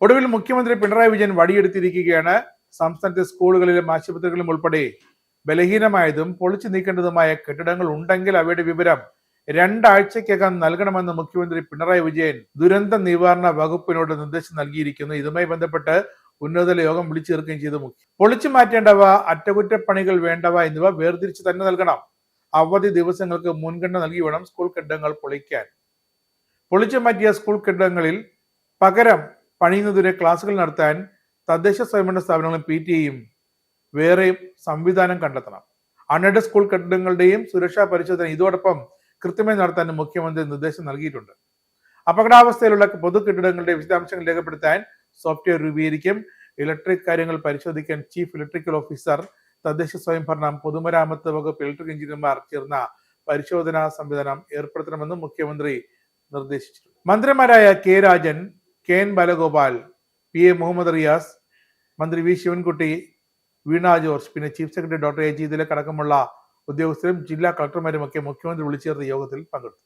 ഒടുവിൽ മുഖ്യമന്ത്രി പിണറായി വിജയൻ വടിയെടുത്തിരിക്കുകയാണ്. സംസ്ഥാനത്തെ സ്കൂളുകളിലും ആശുപത്രികളിലും ഉൾപ്പെടെ ബലഹീനമായതും പൊളിച്ചു നീക്കേണ്ടതുമായ കെട്ടിടങ്ങൾ ഉണ്ടെങ്കിൽ അവയുടെ വിവരം 2 ആഴ്ചയ്ക്കകം നൽകണമെന്ന് മുഖ്യമന്ത്രി പിണറായി വിജയൻ ദുരന്ത നിവാരണ വകുപ്പിനോട് നിർദ്ദേശം നൽകിയിരിക്കുന്നു. ഇതുമായി ബന്ധപ്പെട്ട് ഉന്നതതല യോഗം വിളിച്ചു ചേർക്കുകയും ചെയ്തു. പൊളിച്ചു മാറ്റേണ്ടവ, അറ്റകുറ്റപ്പണികൾ വേണ്ടവ എന്നിവ വേർതിരിച്ച് തന്നെ നൽകണം. അവധി ദിവസങ്ങൾക്ക് മുൻഗണന നൽകി വേണം സ്കൂൾ കെട്ടിടങ്ങൾ പൊളിക്കാൻ. പൊളിച്ചു മാറ്റിയ സ്കൂൾ കെട്ടിടങ്ങളിൽ പകരം പണിയുന്നതിന് ക്ലാസുകൾ നടത്താൻ തദ്ദേശ സ്വയംഭരണ സ്ഥാപനങ്ങളും PTA വേറെ സംവിധാനം കണ്ടെത്തണം. അൺഎയ്ഡഡ് സ്കൂൾ കെട്ടിടങ്ങളുടെയും സുരക്ഷാ പരിശോധന ഇതോടൊപ്പം കൃത്യമായി നടത്താൻ മുഖ്യമന്ത്രി നിർദ്ദേശം നൽകിയിട്ടുണ്ട്. അപകടാവസ്ഥയിലുള്ള പൊതു കെട്ടിടങ്ങളുടെ വിശദാംശങ്ങൾ രേഖപ്പെടുത്താൻ സോഫ്റ്റ്വെയർ രൂപീകരിക്കും. ഇലക്ട്രിക് കാര്യങ്ങൾ പരിശോധിക്കാൻ ചീഫ് ഇലക്ട്രിക്കൽ ഓഫീസർ, തദ്ദേശ സ്വയംഭരണം, പൊതുമരാമത്ത് വകുപ്പ് ഇലക്ട്രിക് എഞ്ചിനീയർമാർ ചേർന്ന പരിശോധനാ സംവിധാനം ഏർപ്പെടുത്തണമെന്നും മുഖ്യമന്ത്രി നിർദ്ദേശിച്ചിട്ടുണ്ട്. മന്ത്രിമാരായ K Rajan, KN Balagopal, PA Muhammad Riyas, മന്ത്രി V ശിവൻകുട്ടി, വീണ ജോർജ്, പിന്നെ ചീഫ് സെക്രട്ടറി ഡോക്ടർ AG ഇതിലേക്ക് അടക്കമുള്ള ഉദ്യോഗസ്ഥരും ജില്ലാ കളക്ടർമാരും ഒക്കെ മുഖ്യമന്ത്രി വിളിച്ചു ചേർത്ത യോഗത്തിൽ പങ്കെടുത്തു.